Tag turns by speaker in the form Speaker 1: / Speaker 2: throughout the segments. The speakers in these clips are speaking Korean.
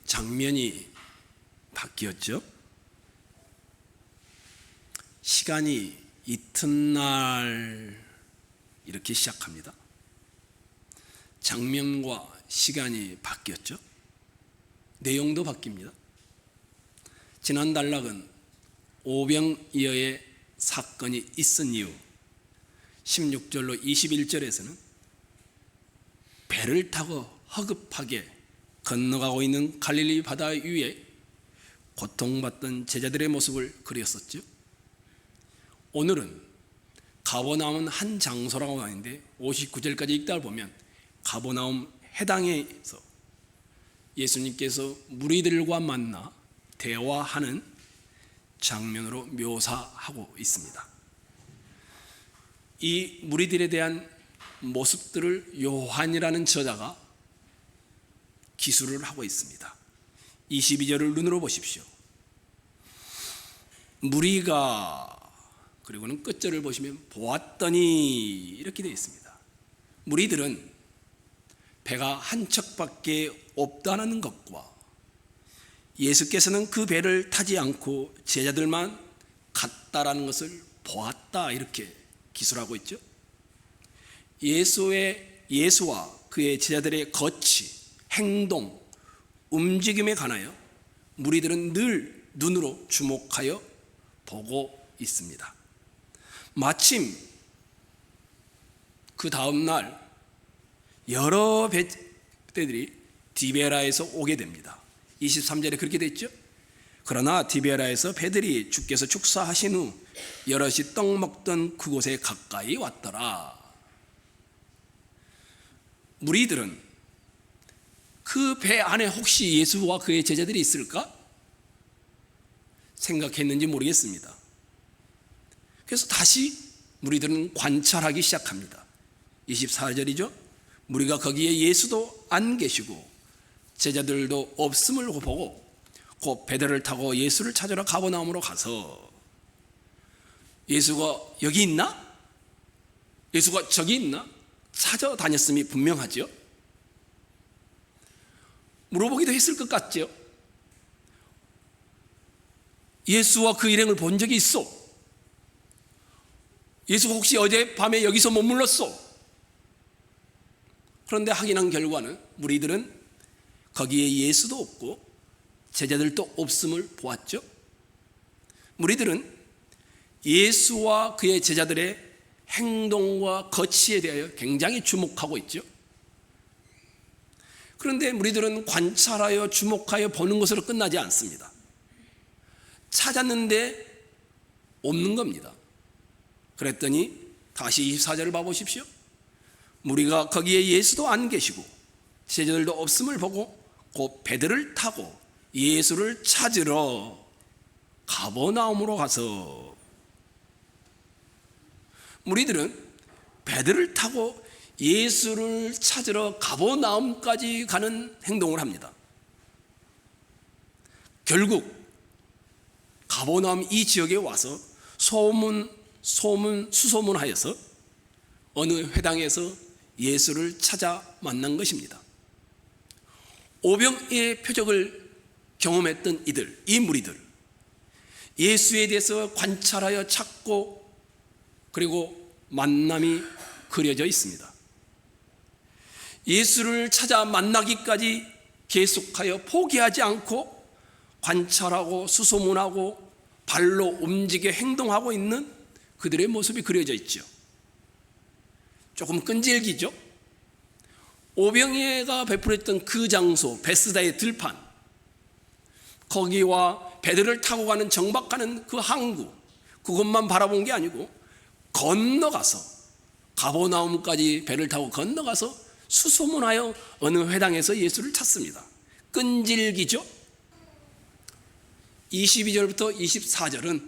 Speaker 1: 장면이 바뀌었죠. 시간이 이튿날 이렇게 시작합니다. 장면과 시간이 바뀌었죠. 내용도 바뀝니다. 지난 단락은 오병이어의 사건이 있은 이후 16절로 21절에서는 배를 타고 허급하게 건너가고 있는 갈릴리 바다 위에 고통받던 제자들의 모습을 그렸었죠. 오늘은 가버나움 한 장소라고 하는데 59절까지 읽다 보면 가버나움 해당에서 예수님께서 무리들과 만나 대화하는 장면으로 묘사하고 있습니다. 이 무리들에 대한 모습들을 요한이라는 저자가 기술을 하고 있습니다. 22절을 눈으로 보십시오. 무리가, 그리고는 끝절을 보시면 보았더니 이렇게 되어 있습니다. 무리들은 배가 한 척밖에 없다는 것과 예수께서는 그 배를 타지 않고 제자들만 갔다라는 것을 보았다, 이렇게 기술하고 있죠. 예수와 그의 제자들의 거치, 행동, 움직임에 관하여 무리들은 늘 눈으로 주목하여 보고 있습니다. 마침 그 다음 날 여러 배들이 디베라에서 오게 됩니다. 23절에 그렇게 됐죠. 그러나 디베라에서 배들이 주께서 축사하신 후 여럿이 떡 먹던 그곳에 가까이 왔더라. 무리들은 그 배 안에 혹시 예수와 그의 제자들이 있을까 생각했는지 모르겠습니다. 그래서 다시 무리들은 관찰하기 시작합니다. 24절이죠. 무리가 거기에 예수도 안 계시고 제자들도 없음을 보고 곧 배들을 타고 예수를 찾으러 가버나움으로 가서 예수가 여기 있나? 예수가 저기 있나? 찾아다녔음이 분명하죠. 물어보기도 했을 것 같죠. 예수와 그 일행을 본 적이 있어? 예수가 혹시 어젯밤에 여기서 머물렀어? 그런데 확인한 결과는 무리들은 거기에 예수도 없고 제자들도 없음을 보았죠. 무리들은 예수와 그의 제자들의 행동과 거치에 대하여 굉장히 주목하고 있죠. 그런데 무리들은 관찰하여 주목하여 보는 것으로 끝나지 않습니다. 찾았는데 없는 겁니다. 그랬더니 다시 24절을 봐보십시오. 무리가 거기에 예수도 안 계시고 제자들도 없음을 보고 곧 배들을 타고 예수를 찾으러 가버나움으로 가서, 무리들은 배들을 타고 예수를 찾으러 가버나움까지 가는 행동을 합니다. 결국 가버나움 이 지역에 와서 수소문하여서 어느 회당에서 예수를 찾아 만난 것입니다. 오병이의 표적을 경험했던 이 무리들, 예수에 대해서 관찰하여 찾고 그리고 만남이 그려져 있습니다. 예수를 찾아 만나기까지 계속하여 포기하지 않고 관찰하고 수소문하고 발로 움직여 행동하고 있는 그들의 모습이 그려져 있죠. 조금 끈질기죠. 오병이어가 베풀었던 그 장소, 베스다의 들판, 거기와 배들을 타고 가는 정박하는 그 항구, 그것만 바라본 게 아니고 건너가서 가버나움까지 배를 타고 건너가서 수소문하여 어느 회당에서 예수를 찾습니다. 끈질기죠. 22절부터 24절은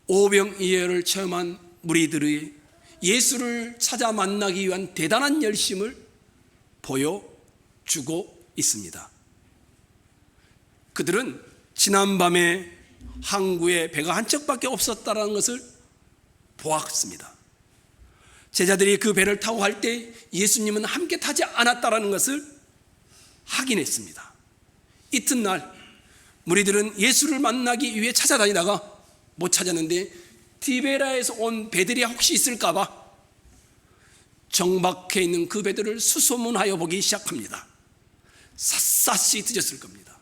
Speaker 1: 오병이어를 체험한 무리들의 예수를 찾아 만나기 위한 대단한 열심을 보여주고 있습니다. 그들은 지난밤에 항구에 배가 한 척밖에 없었다는 것을 보았습니다. 제자들이 그 배를 타고 갈 때 예수님은 함께 타지 않았다는 것을 확인했습니다. 이튿날 무리들은 예수를 만나기 위해 찾아다니다가 못 찾았는데 디베라에서 온 배들이 혹시 있을까 봐 정박해 있는 그 배들을 수소문하여 보기 시작합니다. 샅샅이 뒤졌을 겁니다.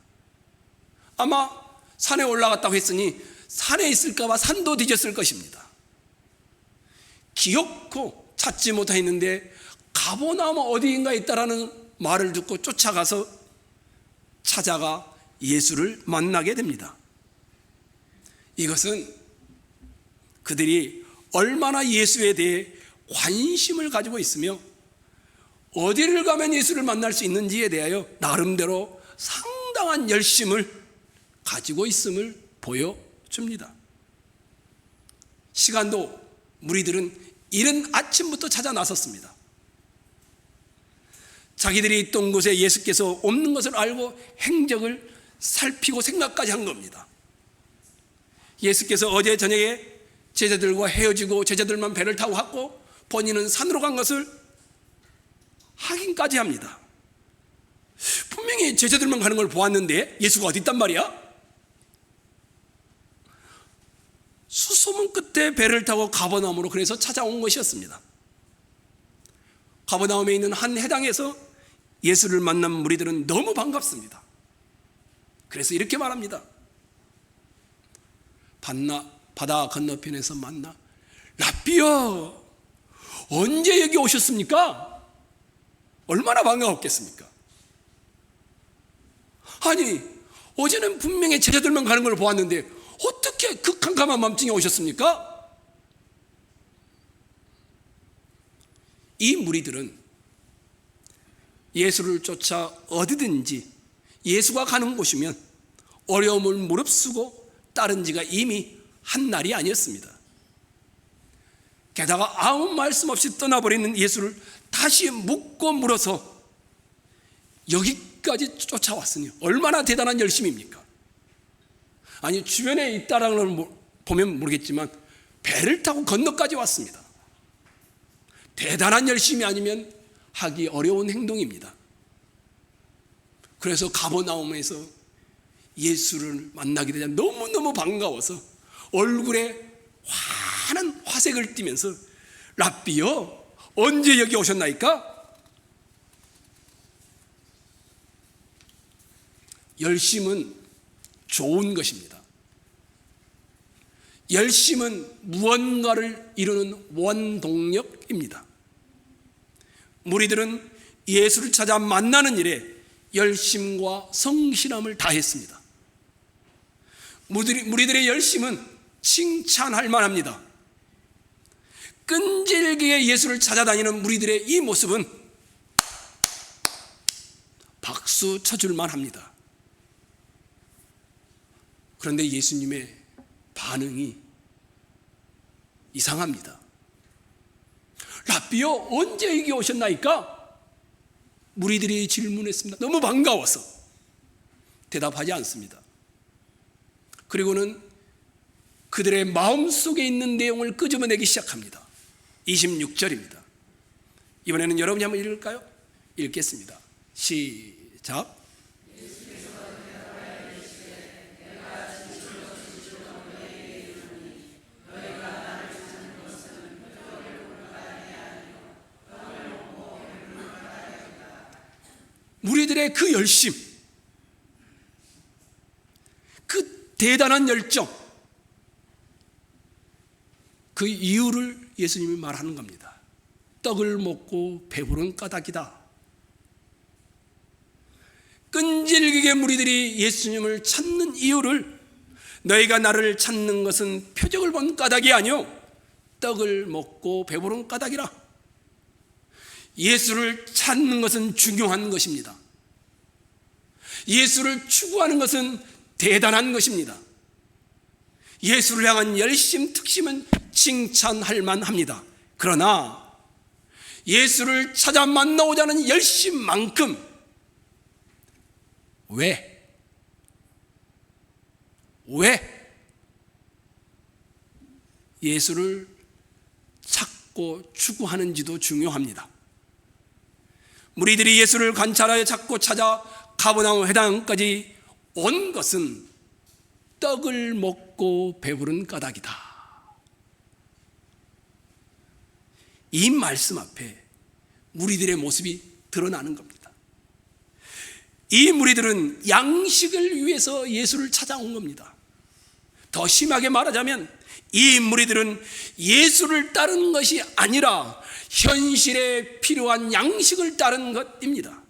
Speaker 1: 아마 산에 올라갔다고 했으니 산에 있을까 봐 산도 뒤졌을 것입니다. 기어코 찾지 못했는데 가버나움 어디인가에 있다라는 말을 듣고 쫓아가서 찾아가 예수를 만나게 됩니다. 이것은 그들이 얼마나 예수에 대해 관심을 가지고 있으며 어디를 가면 예수를 만날 수 있는지에 대하여 나름대로 상당한 열심을 가지고 있음을 보여줍니다. 시간도 무리들은 이른 아침부터 찾아 나섰습니다. 자기들이 있던 곳에 예수께서 없는 것을 알고 행적을 살피고 생각까지 한 겁니다. 예수께서 어제 저녁에 제자들과 헤어지고 제자들만 배를 타고 갔고 본인은 산으로 간 것을 확인까지 합니다. 분명히 제자들만 가는 걸 보았는데 예수가 어디 있단 말이야? 수소문 끝에 배를 타고 가버나움으로 그래서 찾아온 것이었습니다. 가버나움에 있는 한 해당에서 예수를 만난 무리들은 너무 반갑습니다. 그래서 이렇게 말합니다. 바다 건너편에서 만나 랍비여, 언제 여기 오셨습니까? 얼마나 반가웠겠습니까? 아니, 어제는 분명히 제자들만 가는 걸 보았는데 어떻게 그 캄캄한 밤중에 오셨습니까? 이 무리들은 예수를 쫓아 어디든지 예수가 가는 곳이면 어려움을 무릅쓰고 따른 지가 이미 한 날이 아니었습니다. 게다가 아무 말씀 없이 떠나버리는 예수를 다시 묻고 물어서 여기까지 쫓아왔으니 얼마나 대단한 열심입니까? 아니, 주변에 있다라는 걸 보면 모르겠지만 배를 타고 건너까지 왔습니다. 대단한 열심이 아니면 하기 어려운 행동입니다. 그래서 가버나움에서 예수를 만나게 되자 너무너무 반가워서 얼굴에 환한 화색을 띠면서 랍비여, 언제 여기 오셨나이까? 열심은 좋은 것입니다. 열심은 무언가를 이루는 원동력입니다. 무리들은 예수를 찾아 만나는 일에 열심과 성실함을 다했습니다. 무리들의 열심은 칭찬할 만합니다. 끈질기게 예수를 찾아다니는 무리들의 이 모습은 박수 쳐줄 만합니다. 그런데 예수님의 반응이 이상합니다. 랍비여, 언제 여기 오셨나이까? 무리들이 질문했습니다. 너무 반가워서 대답하지 않습니다. 그리고는 그들의 마음속에 있는 내용을 끄집어내기 시작합니다. 26절입니다. 이번에는 여러분이 한번 읽을까요? 읽겠습니다. 시작. 무리들의 그 열심, 그 대단한 열정, 그 이유를 예수님이 말하는 겁니다. 떡을 먹고 배부른 까닭이다. 끈질기게 무리들이 예수님을 찾는 이유를 너희가 나를 찾는 것은 표적을 본 까닭이 아니오 떡을 먹고 배부른 까닭이라. 예수를 찾는 것은 중요한 것입니다. 예수를 추구하는 것은 대단한 것입니다. 예수를 향한 열심, 특심은 칭찬할 만합니다. 그러나 예수를 찾아 만나고자 하는 열심만큼 왜 예수를 찾고 추구하는지도 중요합니다. 무리들이 예수를 관찰하여 찾고 찾아 가버나움 회당까지 온 것은 떡을 먹고 배부른 까닭이다. 이 말씀 앞에 무리들의 모습이 드러나는 겁니다. 이 무리들은 양식을 위해서 예수를 찾아온 겁니다. 더 심하게 말하자면 이 무리들은 예수를 따르는 것이 아니라 현실에 필요한 양식을 따르는 것입니다.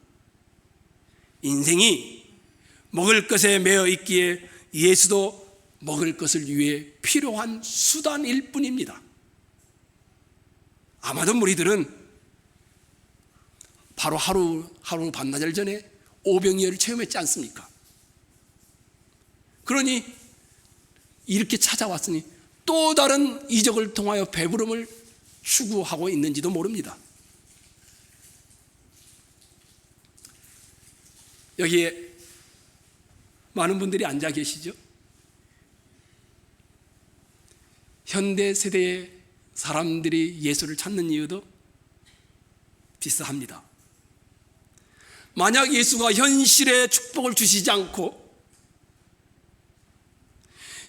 Speaker 1: 인생이 먹을 것에 매여 있기에 예수도 먹을 것을 위해 필요한 수단일 뿐입니다. 아마도 무리들은 바로 하루 반나절 전에 오병이어를 체험했지 않습니까? 그러니 이렇게 찾아왔으니 또 다른 이적을 통하여 배부름을 추구하고 있는지도 모릅니다. 여기에 많은 분들이 앉아 계시죠? 현대 세대의 사람들이 예수를 찾는 이유도 비슷합니다. 만약 예수가 현실의 축복을 주시지 않고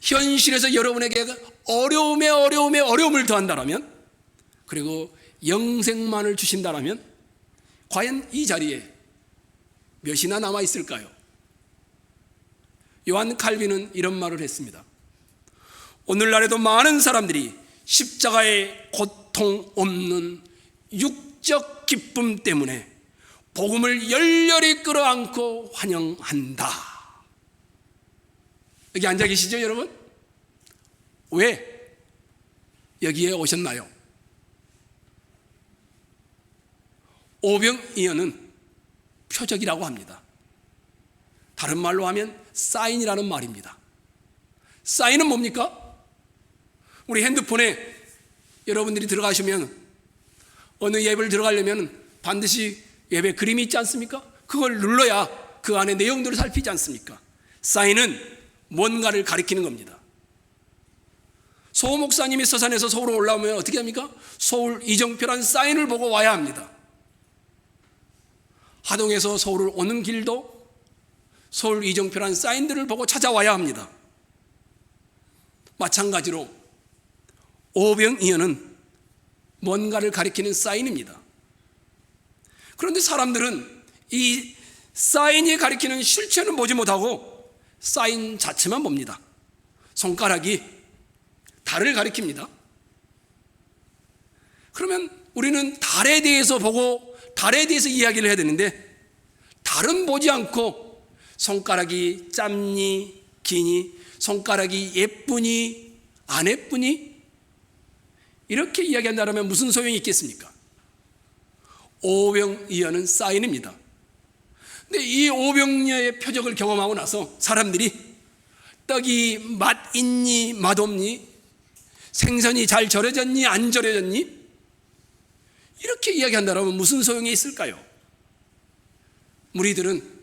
Speaker 1: 현실에서 여러분에게 어려움을 더한다면, 그리고 영생만을 주신다면 과연 이 자리에 몇이나 남아 있을까요? 요한 칼빈은 이런 말을 했습니다. 오늘날에도 많은 사람들이 십자가의 고통 없는 육적 기쁨 때문에 복음을 열렬히 끌어안고 환영한다. 여기 앉아 계시죠, 여러분? 왜 여기에 오셨나요? 오병이어는 표적이라고 합니다. 다른 말로 하면 사인이라는 말입니다. 사인은 뭡니까? 우리 핸드폰에 여러분들이 들어가시면 어느 예배를 들어가려면 반드시 예배 그림이 있지 않습니까? 그걸 눌러야 그 안에 내용들을 살피지 않습니까? 사인은 뭔가를 가리키는 겁니다. 소 목사님이 서산에서 서울로 올라오면 어떻게 합니까? 서울 이정표란 사인을 보고 와야 합니다. 하동에서 서울을 오는 길도 서울 이정표란 사인들을 보고 찾아와야 합니다. 마찬가지로 오병이어는 뭔가를 가리키는 사인입니다. 그런데 사람들은 이 사인이 가리키는 실체는 보지 못하고 사인 자체만 봅니다. 손가락이 달을 가리킵니다. 그러면 우리는 달에 대해서 보고 달에 대해서 이야기를 해야 되는데 달은 보지 않고 손가락이 짧니 기니, 손가락이 예쁘니 안 예쁘니, 이렇게 이야기한다면 무슨 소용이 있겠습니까? 오병이어는 사인입니다. 근데 이 오병이어의 표적을 경험하고 나서 사람들이 떡이 맛 있니 맛 없니, 생선이 잘 절여졌니 안 절여졌니, 이렇게 이야기한다면 무슨 소용이 있을까요? 무리들은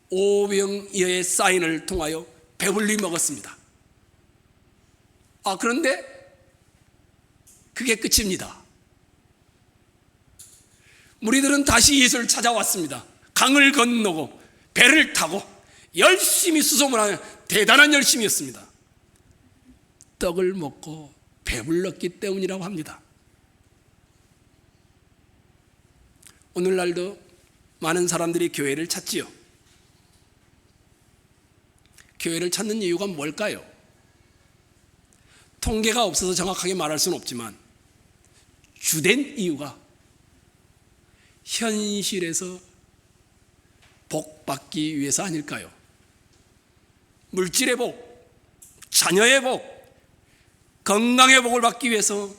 Speaker 1: 오병이어의 사인을 통하여 배불리 먹었습니다. 그런데 그게 끝입니다. 무리들은 다시 예수를 찾아왔습니다. 강을 건너고 배를 타고 열심히 수송을 하는 대단한 열심이었습니다. 떡을 먹고 배불렀기 때문이라고 합니다. 오늘날도 많은 사람들이 교회를 찾지요. 교회를 찾는 이유가 뭘까요? 통계가 없어서 정확하게 말할 수는 없지만 주된 이유가 현실에서 복 받기 위해서 아닐까요? 물질의 복, 자녀의 복, 건강의 복을 받기 위해서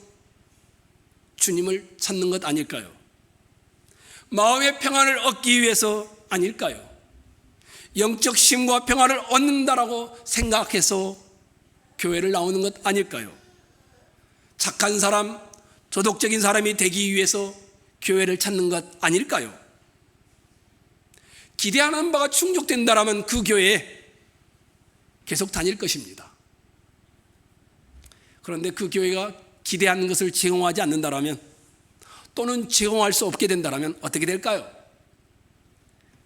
Speaker 1: 주님을 찾는 것 아닐까요? 마음의 평안을 얻기 위해서 아닐까요? 영적 쉼과 평안을 얻는다라고 생각해서 교회를 나오는 것 아닐까요? 착한 사람, 도덕적인 사람이 되기 위해서 교회를 찾는 것 아닐까요? 기대하는 바가 충족된다라면 그 교회에 계속 다닐 것입니다. 그런데 그 교회가 기대하는 것을 제공하지 않는다라면, 또는 제공할 수 없게 된다라면 어떻게 될까요?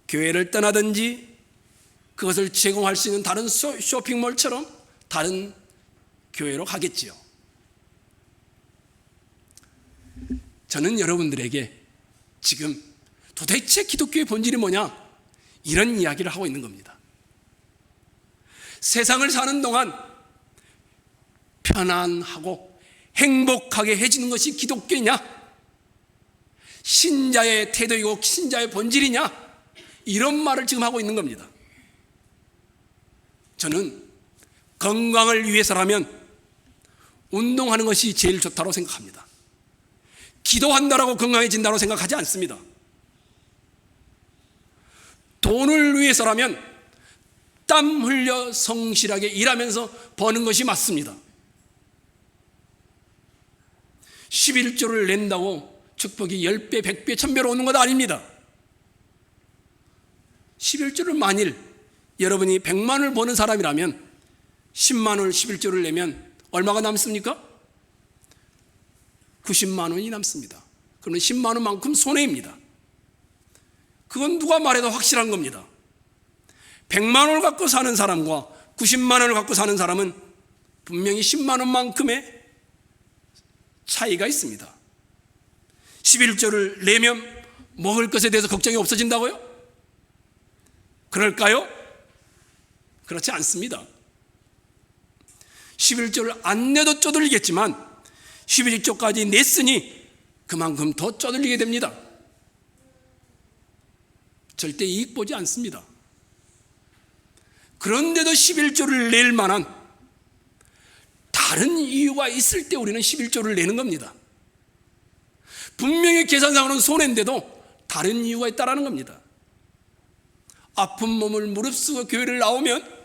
Speaker 1: 교회를 떠나든지 그것을 제공할 수 있는 다른 쇼핑몰처럼 다른 교회로 가겠지요. 저는 여러분들에게 지금 도대체 기독교의 본질이 뭐냐, 이런 이야기를 하고 있는 겁니다. 세상을 사는 동안 편안하고 행복하게 해지는 것이 기독교냐, 신자의 태도이고 신자의 본질이냐, 이런 말을 지금 하고 있는 겁니다. 저는 건강을 위해서라면 운동하는 것이 제일 좋다고 생각합니다. 기도한다라고 건강해진다고 생각하지 않습니다. 돈을 위해서라면 땀 흘려 성실하게 일하면서 버는 것이 맞습니다. 11조를 낸다고 축복이 10배, 100배, 1000배로 오는 것 아닙니다. 11조를 만일 여러분이 100만 원을 버는 사람이라면 10만 원을 11조를 내면 얼마가 남습니까? 90만 원이 남습니다. 그러면 10만 원만큼 손해입니다. 그건 누가 말해도 확실한 겁니다. 100만 원을 갖고 사는 사람과 90만 원을 갖고 사는 사람은 분명히 10만 원만큼의 차이가 있습니다. 11조를 내면 먹을 것에 대해서 걱정이 없어진다고요? 그럴까요? 그렇지 않습니다. 11조를 안 내도 쪼들리겠지만 11조까지 냈으니 그만큼 더 쪼들리게 됩니다. 절대 이익 보지 않습니다. 그런데도 11조를 낼 만한 다른 이유가 있을 때 우리는 11조를 내는 겁니다. 분명히 계산상으로는 손해인데도 다른 이유가 있다는 겁니다. 아픈 몸을 무릅쓰고 교회를 나오면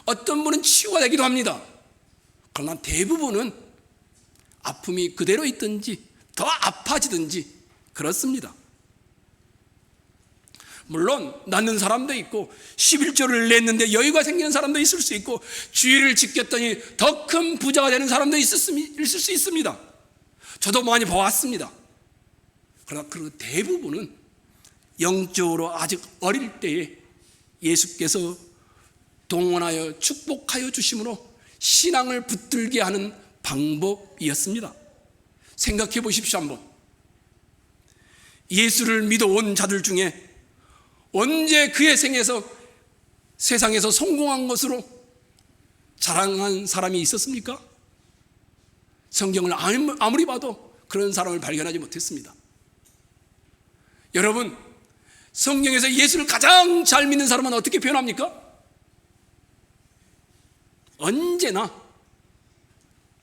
Speaker 1: 어떤 분은 치유가 되기도 합니다. 그러나 대부분은 아픔이 그대로 있든지 더 아파지든지 그렇습니다. 물론 낫는 사람도 있고 11조를 냈는데 여유가 생기는 사람도 있을 수 있고 주의를 지켰더니 더 큰 부자가 되는 사람도 있을 수 있습니다. 저도 많이 보았습니다. 그러나 그 대부분은 영적으로 아직 어릴 때에 예수께서 동원하여 축복하여 주심으로 신앙을 붙들게 하는 방법이었습니다. 생각해 보십시오. 한번 예수를 믿어온 자들 중에 언제 그의 생에서 세상에서 성공한 것으로 자랑한 사람이 있었습니까? 성경을 아무리 봐도 그런 사람을 발견하지 못했습니다. 여러분, 성경에서 예수를 가장 잘 믿는 사람은 어떻게 표현합니까? 언제나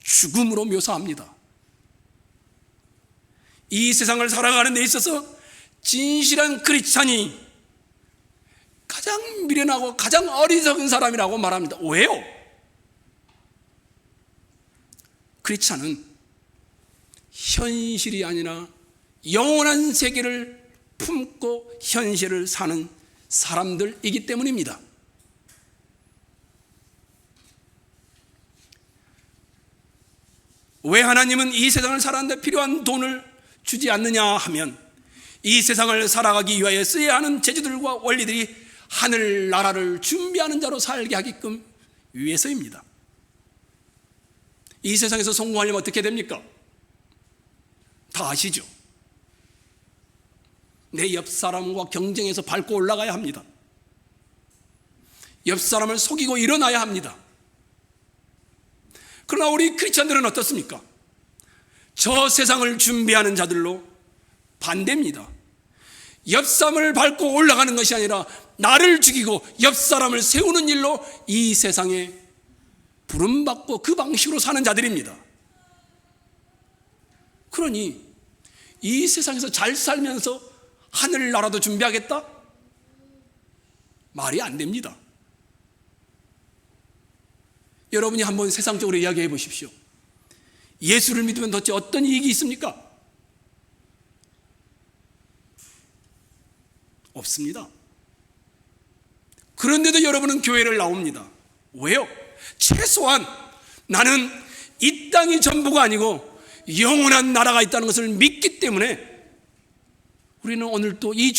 Speaker 1: 죽음으로 묘사합니다. 이 세상을 살아가는 데 있어서 진실한 크리스찬이 가장 미련하고 가장 어리석은 사람이라고 말합니다. 왜요? 크리스찬은 현실이 아니라 영원한 세계를 품고 현실을 사는 사람들이기 때문입니다. 왜 하나님은 이 세상을 살아가는 데 필요한 돈을 주지 않느냐 하면 이 세상을 살아가기 위하여 써야 하는 재주들과 원리들이 하늘나라를 준비하는 자로 살게 하게끔 위해서입니다. 이 세상에서 성공하려면 어떻게 됩니까? 다 아시죠? 내 옆 사람과 경쟁해서 밟고 올라가야 합니다. 옆 사람을 속이고 일어나야 합니다. 그러나 우리 크리스천들은 어떻습니까? 저 세상을 준비하는 자들로 반대입니다. 옆 사람을 밟고 올라가는 것이 아니라 나를 죽이고 옆 사람을 세우는 일로 이 세상에 부름받고 그 방식으로 사는 자들입니다. 그러니 이 세상에서 잘 살면서 하늘나라도 준비하겠다? 말이 안 됩니다. 여러분이 한번 세상적으로 이야기해 보십시오. 예수를 믿으면 도대체 어떤 이익이 있습니까? 없습니다. 그런데도 여러분은 교회를 나옵니다. 왜요? 최소한 나는 이 땅이 전부가 아니고 영원한 나라가 있다는 것을 믿기 때문에 우리는 오늘 또 이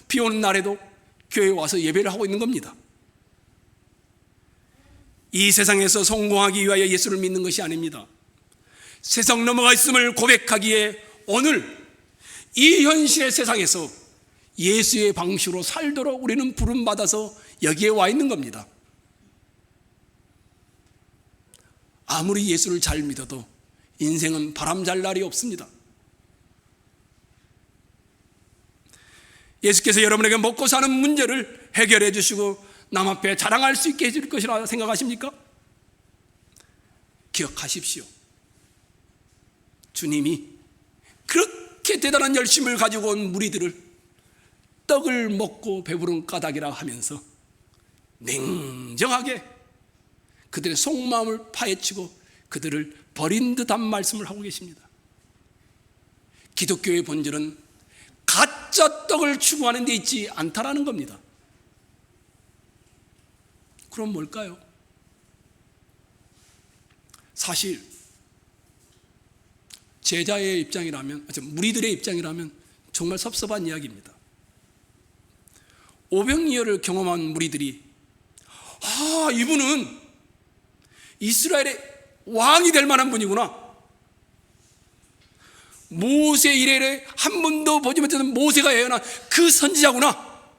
Speaker 1: 비 오는 날에도 교회에 와서 예배를 하고 있는 겁니다. 이 세상에서 성공하기 위하여 예수를 믿는 것이 아닙니다. 세상 넘어가 있음을 고백하기에 오늘 이 현실의 세상에서 예수의 방식으로 살도록 우리는 부름받아서 여기에 와 있는 겁니다. 아무리 예수를 잘 믿어도 인생은 바람잘 날이 없습니다. 예수께서 여러분에게 먹고 사는 문제를 해결해 주시고 남 앞에 자랑할 수 있게 해줄 것이라 생각하십니까? 기억하십시오. 주님이 그렇게 대단한 열심을 가지고 온 무리들을 떡을 먹고 배부른 까닭이라 하면서 냉정하게 그들의 속마음을 파헤치고 그들을 버린 듯한 말씀을 하고 계십니다. 기독교의 본질은 가짜 떡을 추구하는 데 있지 않다라는 겁니다. 그럼 뭘까요? 사실 제자의 입장이라면, 무리들의 입장이라면 정말 섭섭한 이야기입니다. 오병이어를 경험한 무리들이 이분은 이스라엘의 왕이 될 만한 분이구나, 모세 이래에 한 번도 보지 못했던 모세가 예언한 그 선지자구나,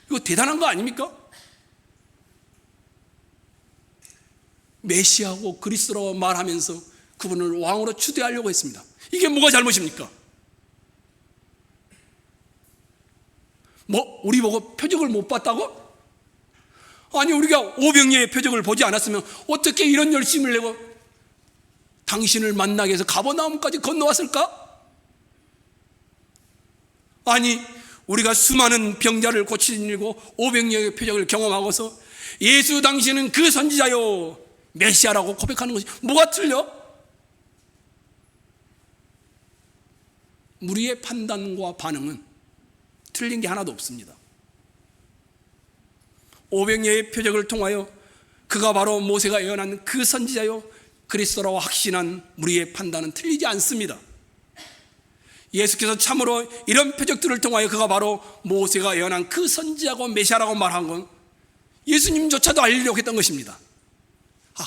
Speaker 1: 이거 대단한 거 아닙니까? 메시아고 그리스도라고 말하면서 그분을 왕으로 추대하려고 했습니다. 이게 뭐가 잘못입니까? 우리 보고 표적을 못 봤다고? 아니, 우리가 오병이어의 표적을 보지 않았으면 어떻게 이런 열심을 내고 당신을 만나기 위해서 가버나움까지 건너왔을까? 아니, 우리가 수많은 병자를 고치고 오병이어의 표적을 경험하고서 예수 당신은 그 선지자요 메시아라고 고백하는 것이 뭐가 틀려? 무리의 판단과 반응은 틀린 게 하나도 없습니다. 오병이어의 표적을 통하여 그가 바로 모세가 예언한 그 선지자요 그리스도라고 확신한 무리의 판단은 틀리지 않습니다. 예수께서 참으로 이런 표적들을 통하여 그가 바로 모세가 예언한 그 선지자고 메시아라고 말한 건 예수님조차도 알리려고 했던 것입니다.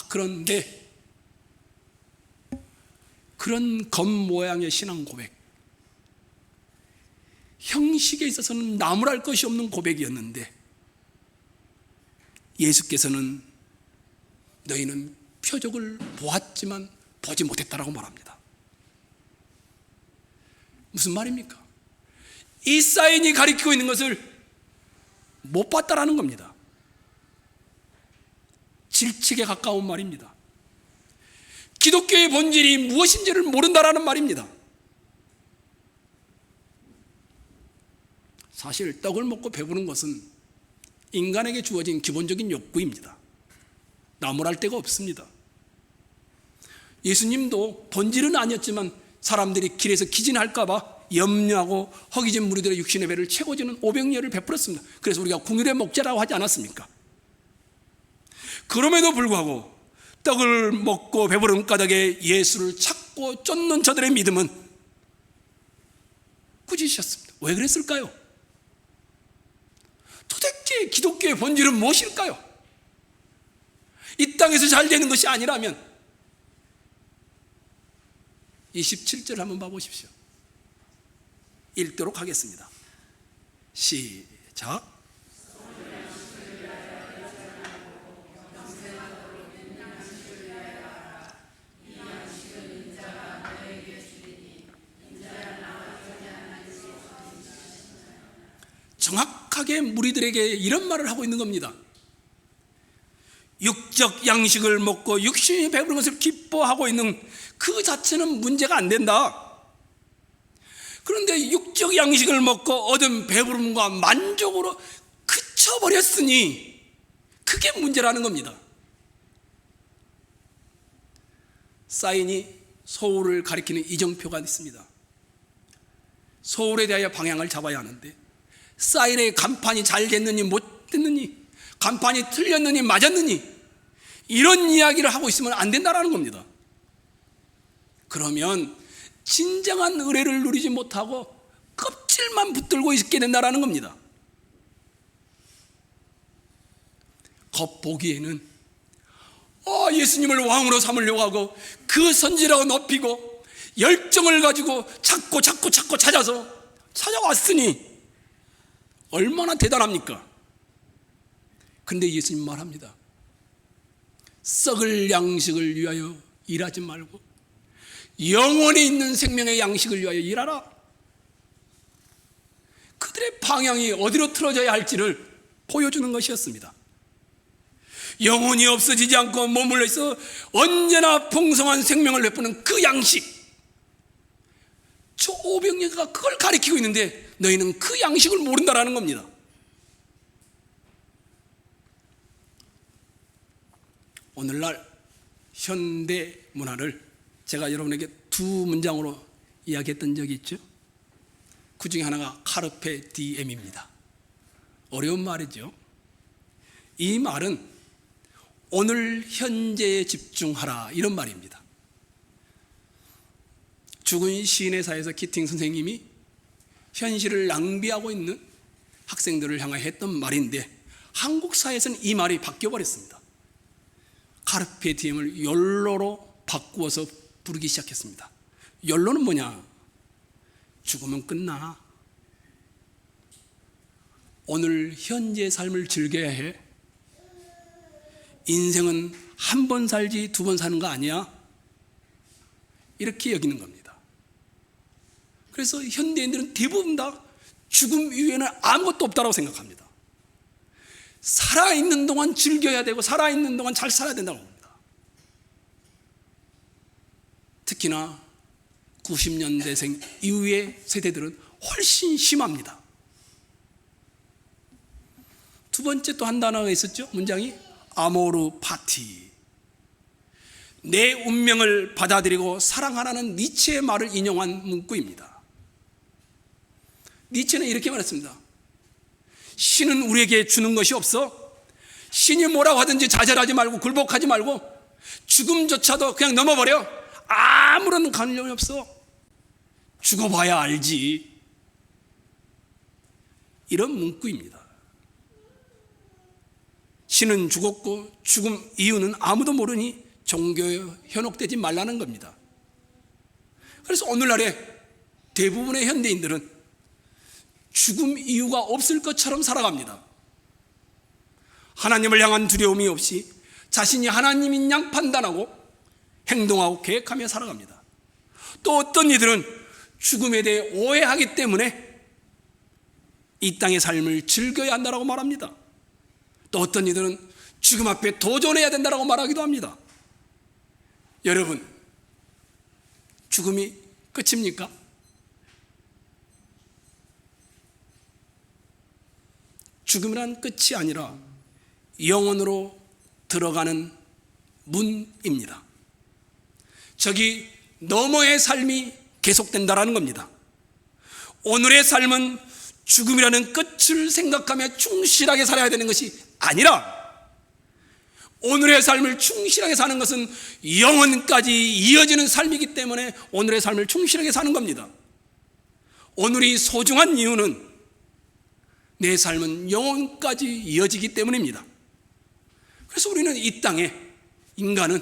Speaker 1: 그런데 그런 겉모양의 신앙 고백, 형식에 있어서는 나무랄 것이 없는 고백이었는데 예수께서는 너희는 표적을 보았지만 보지 못했다라고 말합니다. 무슨 말입니까? 이 사인이 가리키고 있는 것을 못 봤다라는 겁니다. 질책에 가까운 말입니다. 기독교의 본질이 무엇인지를 모른다라는 말입니다. 사실 떡을 먹고 배부른 것은 인간에게 주어진 기본적인 욕구입니다. 나무랄 데가 없습니다. 예수님도 본질은 아니었지만 사람들이 길에서 기진할까 봐 염려하고 허기진 무리들의 육신의 배를 채워주는 오병이어를 베풀었습니다. 그래서 우리가 궁일에 먹자라고 하지 않았습니까? 그럼에도 불구하고 떡을 먹고 배부른 까닭에 예수를 찾고 쫓는 저들의 믿음은 꾸짖으셨습니다. 왜 그랬을까요? 도대체 기독교의 본질은 무엇일까요? 이 땅에서 잘 되는 것이 아니라면 27절 한번 봐보십시오. 읽도록 하겠습니다. 시작. 정확하게 무리들에게 이런 말을 하고 있는 겁니다. 육적 양식을 먹고 육신이 배부른 것을 기뻐하고 있는 그 자체는 문제가 안 된다. 그런데 육적 양식을 먹고 얻은 배부름과 만족으로 그쳐버렸으니 그게 문제라는 겁니다. 사인이 서울을 가리키는 이정표가 있습니다. 서울에 대하여 방향을 잡아야 하는데 사인의 간판이 잘 됐느니 못 됐느니, 간판이 틀렸느니 맞았느니, 이런 이야기를 하고 있으면 안 된다는 겁니다. 그러면 진정한 의뢰를 누리지 못하고 껍질만 붙들고 있게 된다는 겁니다. 겉보기에는 예수님을 왕으로 삼으려고 하고 그 선지라고 높이고 열정을 가지고 찾고 찾아서 찾아왔으니 얼마나 대단합니까? 근데 예수님 말합니다. 썩을 양식을 위하여 일하지 말고 영원히 있는 생명의 양식을 위하여 일하라. 그들의 방향이 어디로 틀어져야 할지를 보여주는 것이었습니다. 영혼이 없어지지 않고 머물러 있어 언제나 풍성한 생명을 베푸는 그 양식, 저 500년가 그걸 가리키고 있는데 너희는 그 양식을 모른다라는 겁니다. 오늘날 현대 문화를 제가 여러분에게 두 문장으로 이야기했던 적이 있죠. 그 중에 하나가 카르페 디엠입니다. 어려운 말이죠. 이 말은 오늘 현재에 집중하라, 이런 말입니다. 죽은 시인의 사에서 키팅 선생님이 현실을 낭비하고 있는 학생들을 향하여 했던 말인데 한국 사회에서는 이 말이 바뀌어버렸습니다. 카르페 디엠을 욜로로 바꾸어서 부르기 시작했습니다. 욜로는 뭐냐? 죽으면 끝나. 오늘 현재의 삶을 즐겨야 해. 인생은 한 번 살지 두 번 사는 거 아니야. 이렇게 여기는 겁니다. 그래서 현대인들은 대부분 다 죽음 이후에는 아무것도 없다고 생각합니다. 살아있는 동안 즐겨야 되고 살아있는 동안 잘 살아야 된다고 합니다. 특히나 90년대생 이후의 세대들은 훨씬 심합니다. 두 번째 또 한 단어가 있었죠. 문장이 아모르 파티. 내 운명을 받아들이고 사랑하라는 니체의 말을 인용한 문구입니다. 니체는 이렇게 말했습니다. 신은 우리에게 주는 것이 없어. 신이 뭐라고 하든지 좌절하지 말고 굴복하지 말고 죽음조차도 그냥 넘어버려. 아무런 관련이 없어. 죽어봐야 알지. 이런 문구입니다. 신은 죽었고 죽음 이유는 아무도 모르니 종교에 현혹되지 말라는 겁니다. 그래서 오늘날의 대부분의 현대인들은 죽음 이유가 없을 것처럼 살아갑니다. 하나님을 향한 두려움이 없이 자신이 하나님인 양 판단하고 행동하고 계획하며 살아갑니다. 또 어떤 이들은 죽음에 대해 오해하기 때문에 이 땅의 삶을 즐겨야 한다고 말합니다. 또 어떤 이들은 죽음 앞에 도전해야 된다고 말하기도 합니다. 여러분, 죽음이 끝입니까? 죽음이란 끝이 아니라 영혼으로 들어가는 문입니다. 저기 너머의 삶이 계속된다라는 겁니다. 오늘의 삶은 죽음이라는 끝을 생각하며 충실하게 살아야 되는 것이 아니라 오늘의 삶을 충실하게 사는 것은 영원까지 이어지는 삶이기 때문에 오늘의 삶을 충실하게 사는 겁니다. 오늘이 소중한 이유는 내 삶은 영원까지 이어지기 때문입니다. 그래서 우리는 이 땅에 인간은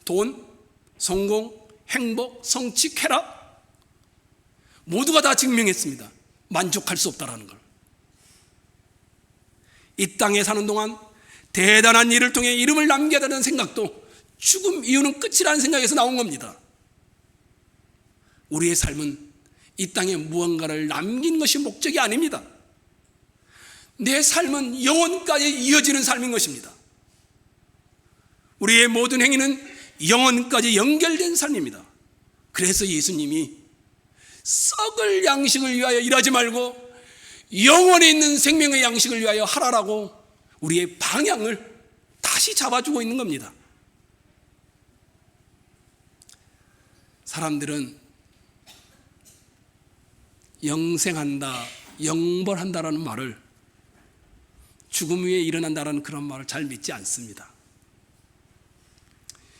Speaker 1: 돈, 성공, 행복, 성취, 쾌락 모두가 다 증명했습니다. 만족할 수 없다라는 걸. 이 땅에 사는 동안 대단한 일을 통해 이름을 남겨야 되는 생각도 죽음 이유는 끝이라는 생각에서 나온 겁니다. 우리의 삶은 이 땅에 무언가를 남긴 것이 목적이 아닙니다. 내 삶은 영원까지 이어지는 삶인 것입니다. 우리의 모든 행위는 영원까지 연결된 삶입니다. 그래서 예수님이 썩을 양식을 위하여 일하지 말고 영원히 있는 생명의 양식을 위하여 하라라고 우리의 방향을 다시 잡아주고 있는 겁니다. 사람들은 영생한다, 영벌한다라는 말을 죽음 위에 일어난다라는 그런 말을 잘 믿지 않습니다.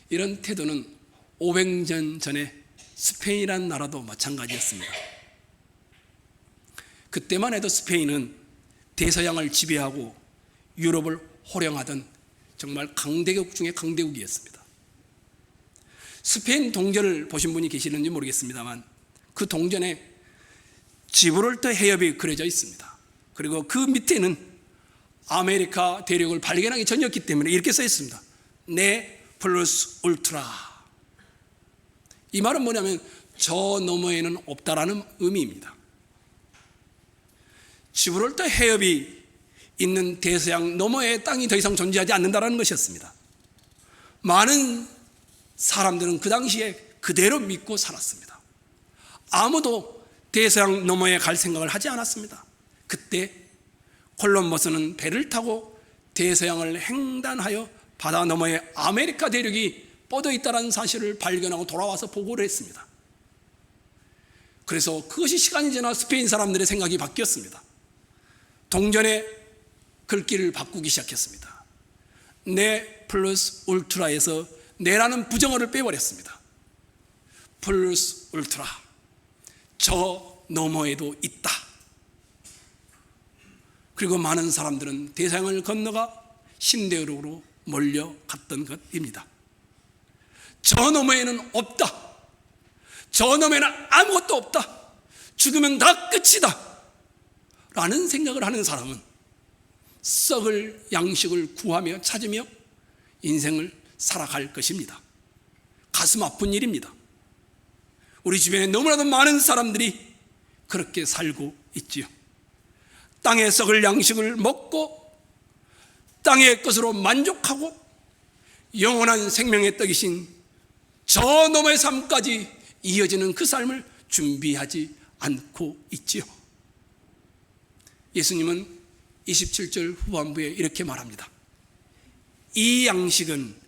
Speaker 1: 이런 태도는 500년 전에 스페인이라는 나라도 마찬가지였습니다. 그때만 해도 스페인은 대서양을 지배하고 유럽을 호령하던 정말 강대국 중에 강대국이었습니다. 스페인 동전을 보신 분이 계시는지 모르겠습니다만 그 동전에 지브롤터 해협이 그려져 있습니다. 그리고 그 밑에는 아메리카 대륙을 발견하기 전이었기 때문에 이렇게 써 있습니다. 네 플러스 울트라. 이 말은 뭐냐면 저 너머에는 없다라는 의미입니다. 지브롤터 해협이 있는 대서양 너머의 땅이 더 이상 존재하지 않는다라는 것이었습니다. 많은 사람들은 그 당시에 그대로 믿고 살았습니다. 아무도 대서양 너머에 갈 생각을 하지 않았습니다. 그때 콜럼버스는 배를 타고 대서양을 횡단하여 바다 너머에 아메리카 대륙이 뻗어 있다는 사실을 발견하고 돌아와서 보고를 했습니다. 그래서 그것이 시간이 지나 스페인 사람들의 생각이 바뀌었습니다. 동전의 글귀를 바꾸기 시작했습니다. 네 플러스 울트라에서 네라는 부정어를 빼버렸습니다. 플러스 울트라, 저 너머에도 있다. 그리고 많은 사람들은 대서양을 건너가 신대륙으로 몰려갔던 것입니다. 저 너머에는 없다. 저 너머에는 아무것도 없다. 죽으면 다 끝이다 라는 생각을 하는 사람은 썩을 양식을 구하며 찾으며 인생을 살아갈 것입니다. 가슴 아픈 일입니다. 우리 주변에 너무나도 많은 사람들이 그렇게 살고 있지요. 땅의 썩을 양식을 먹고 땅의 것으로 만족하고 영원한 생명의 떡이신 저 너머의 삶까지 이어지는 그 삶을 준비하지 않고 있지요. 예수님은 27절 후반부에 이렇게 말합니다. 이 양식은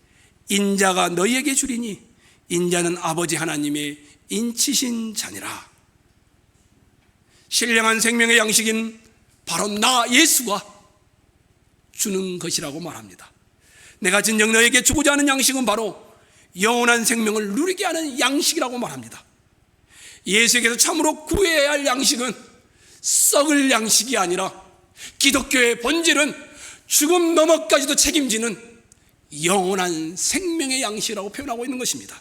Speaker 1: 인자가 너희에게 주리니 인자는 아버지 하나님의 인치신 자니라. 신령한 생명의 양식인 바로 나 예수가 주는 것이라고 말합니다. 내가 진정 너에게 주고자 하는 양식은 바로 영원한 생명을 누리게 하는 양식이라고 말합니다. 예수에게서 참으로 구해야 할 양식은 썩을 양식이 아니라 기독교의 본질은 죽음 너머까지도 책임지는 영원한 생명의 양식이라고 표현하고 있는 것입니다.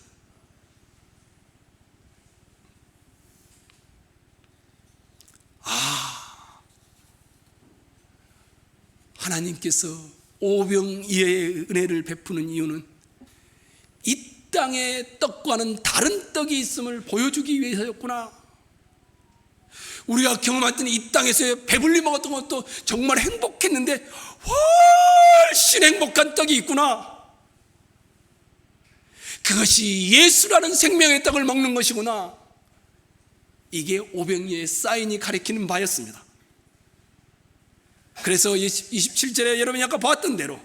Speaker 1: 하나님께서 오병이어의 은혜를 베푸는 이유는 이 땅의 떡과는 다른 떡이 있음을 보여주기 위해서였구나. 우리가 경험했던 이 땅에서 배불리 먹었던 것도 정말 행복했는데 훨씬 행복한 떡이 있구나. 그것이 예수라는 생명의 떡을 먹는 것이구나. 이게 오병이어의 사인이 가리키는 바였습니다. 그래서 27절에 여러분이 아까 봤던 대로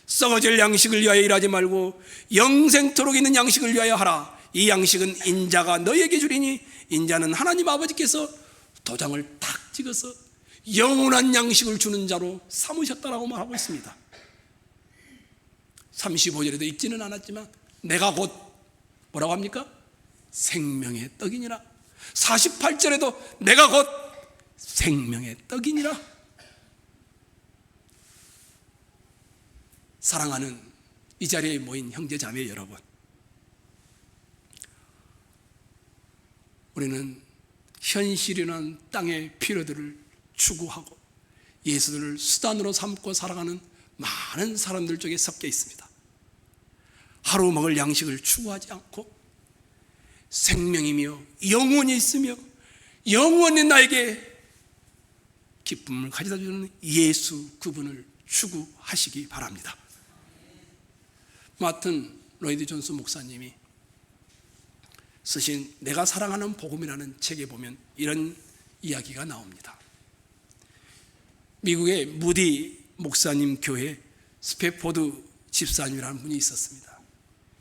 Speaker 1: 썩어질 양식을 위하여 일하지 말고 영생토록 있는 양식을 위하여 하라. 이 양식은 인자가 너희에게 주리니 인자는 하나님 아버지께서 도장을 탁 찍어서 영원한 양식을 주는 자로 삼으셨다라고 말하고 있습니다. 35절에도 읽지는 않았지만 내가 곧 뭐라고 합니까? 생명의 떡이니라. 48절에도 내가 곧 생명의 떡이니라. 사랑하는 이 자리에 모인 형제 자매 여러분, 우리는 현실이란 땅의 필요들을 추구하고 예수를 수단으로 삼고 살아가는 많은 사람들 중에 섞여 있습니다. 하루 먹을 양식을 추구하지 않고 생명이며 영원히 있으며 영원히 나에게 기쁨을 가져다 주는 예수 그분을 추구하시기 바랍니다. 마틴 로이드 존스 목사님이 쓰신 내가 사랑하는 복음이라는 책에 보면 이런 이야기가 나옵니다. 미국의 무디 목사님 교회 스페포드 집사님이라는 분이 있었습니다.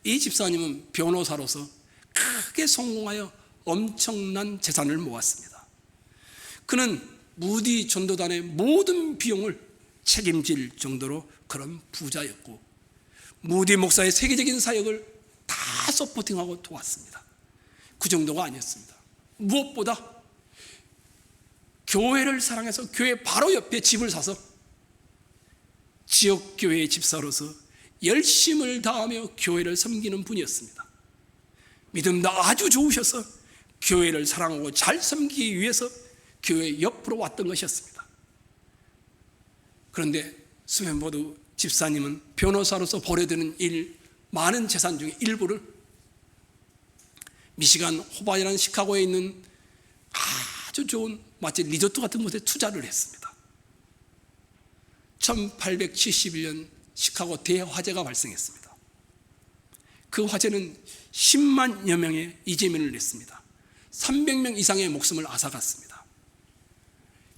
Speaker 1: 이 집사님은 변호사로서 크게 성공하여 엄청난 재산을 모았습니다. 그는 무디 전도단의 모든 비용을 책임질 정도로 그런 부자였고 무디 목사의 세계적인 사역을 다 서포팅하고 도왔습니다. 그 정도가 아니었습니다. 무엇보다 교회를 사랑해서 교회 바로 옆에 집을 사서 지역교회의 집사로서 열심을 다하며 교회를 섬기는 분이었습니다. 믿음도 아주 좋으셔서 교회를 사랑하고 잘 섬기기 위해서 교회 옆으로 왔던 것이었습니다. 그런데 스탠포드 집사님은 변호사로서 벌여드는 많은 재산 중에 일부를 미시간 호반이라는 시카고에 있는 아주 좋은 마치 리조트 같은 곳에 투자를 했습니다. 1871년 시카고 대화재가 발생했습니다. 그 화재는 10만여 명의 이재민을 냈습니다. 300명 이상의 목숨을 앗아갔습니다.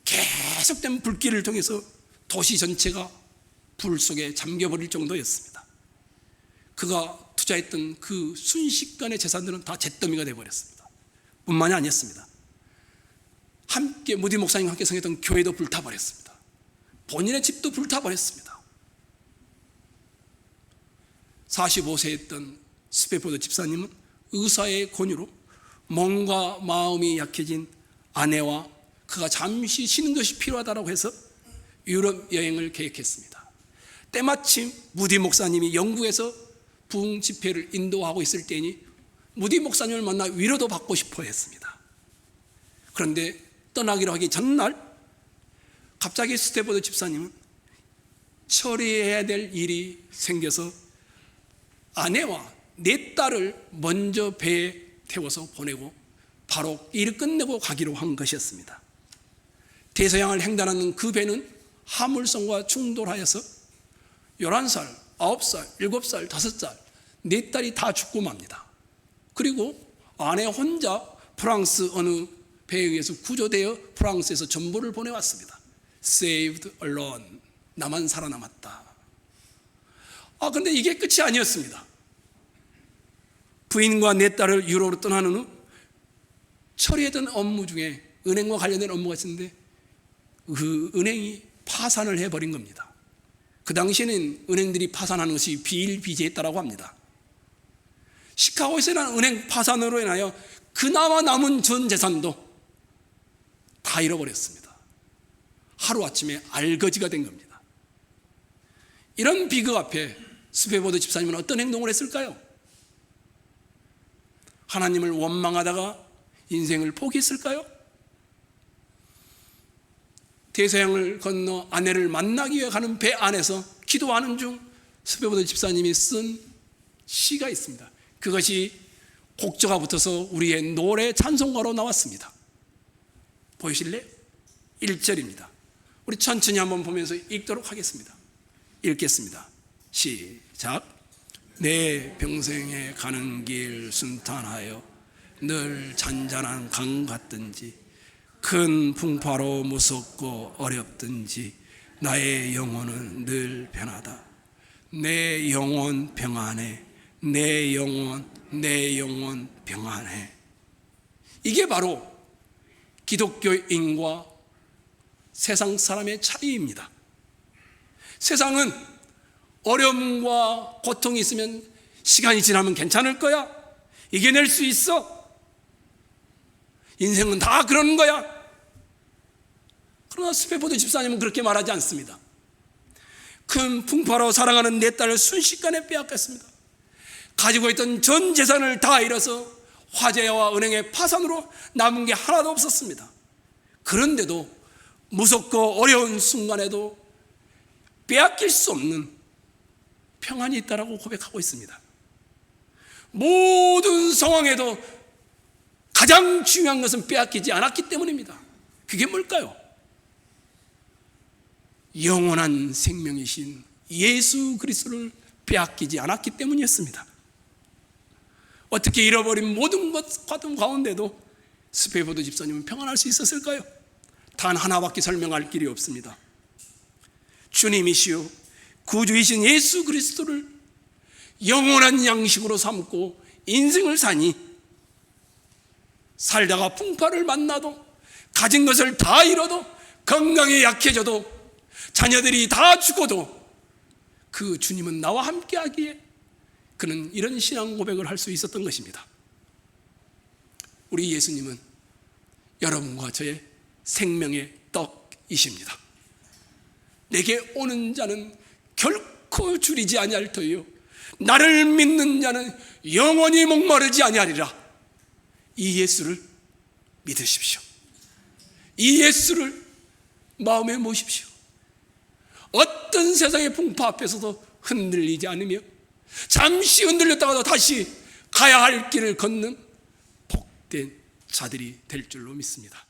Speaker 1: 계속된 불길을 통해서 도시 전체가 불 속에 잠겨버릴 정도였습니다. 그가 투자했던 그 순식간의 재산들은 다 잿더미가 되어버렸습니다. 뿐만이 아니었습니다. 함께 무디 목사님과 함께 성했던 교회도 불타버렸습니다. 본인의 집도 불타버렸습니다. 45세였던 스탠포드 집사님은 의사의 권유로 몸과 마음이 약해진 아내와 그가 잠시 쉬는 것이 필요하다고 해서 유럽 여행을 계획했습니다. 때마침 무디 목사님이 영국에서 부흥 집회를 인도하고 있을 때니 무디 목사님을 만나 위로도 받고 싶어 했습니다. 그런데 떠나기로 하기 전날 갑자기 스탠포드 집사님은 처리해야 될 일이 생겨서 아내와 내 딸을 먼저 배에 태워서 보내고 바로 일을 끝내고 가기로 한 것이었습니다. 대서양을 횡단하는 그 배는 화물선과 충돌하여서 11살, 9살, 7살, 5살 네 딸이 다 죽고 맙니다. 그리고 아내 혼자 프랑스 어느 배에 의해서 구조되어 프랑스에서 전보를 보내왔습니다. Saved alone. 나만 살아남았다. 그런데 이게 끝이 아니었습니다. 부인과 네 딸을 유로로 떠나는 후 처리했던 업무 중에 은행과 관련된 업무가 있었는데 그 은행이 파산을 해버린 겁니다. 그 당시에는 은행들이 파산하는 것이 비일비재했다고 합니다. 시카고에서 일어난 은행 파산으로 인하여 그나마 남은 전 재산도 다 잃어버렸습니다. 하루아침에 알거지가 된 겁니다. 이런 비극 앞에 스탠포드 집사님은 어떤 행동을 했을까요? 하나님을 원망하다가 인생을 포기했을까요? 대서양을 건너 아내를 만나기 위해 가는 배 안에서 기도하는 중 스탠포드 집사님이 쓴 시가 있습니다. 그것이 곡조가 붙어서 우리의 노래 찬송가로 나왔습니다. 보이실래요? 1절입니다. 우리 천천히 한번 보면서 읽도록 하겠습니다. 읽겠습니다. 시작. 내 평생에 가는 길 순탄하여 늘 잔잔한 강 같든지 큰 풍파로 무섭고 어렵든지 나의 영혼은 늘 편하다. 내 영혼 평안해. 내 영혼 평안해. 이게 바로 기독교인과 세상 사람의 차이입니다. 세상은 어려움과 고통이 있으면 시간이 지나면 괜찮을 거야. 이겨낼 수 있어. 인생은 다 그러는 거야. 그러나 스탠포드 집사님은 그렇게 말하지 않습니다. 큰 풍파로 사랑하는 내 딸을 순식간에 빼앗겼습니다. 가지고 있던 전 재산을 다 잃어서 화재와 은행의 파산으로 남은 게 하나도 없었습니다. 그런데도 무섭고 어려운 순간에도 빼앗길 수 없는 평안이 있다라고 고백하고 있습니다. 모든 상황에도 가장 중요한 것은 빼앗기지 않았기 때문입니다. 그게 뭘까요? 영원한 생명이신 예수 그리스도를 빼앗기지 않았기 때문이었습니다. 어떻게 잃어버린 모든 것 가운데도 스탠포드 집사님은 평안할 수 있었을까요? 단 하나밖에 설명할 길이 없습니다. 주님이시요 구주이신 예수 그리스도를 영원한 양식으로 삼고 인생을 사니 살다가 풍파를 만나도 가진 것을 다 잃어도 건강에 약해져도 자녀들이 다 죽어도 그 주님은 나와 함께 하기에 그는 이런 신앙 고백을 할 수 있었던 것입니다. 우리 예수님은 여러분과 저의 생명의 떡이십니다. 내게 오는 자는 결코 줄이지 아니할 터이요 나를 믿는 자는 영원히 목마르지 아니하리라. 이 예수를 믿으십시오. 이 예수를 마음에 모십시오. 어떤 세상의 풍파 앞에서도 흔들리지 않으며 잠시 흔들렸다가도 다시 가야 할 길을 걷는 복된 자들이 될 줄로 믿습니다.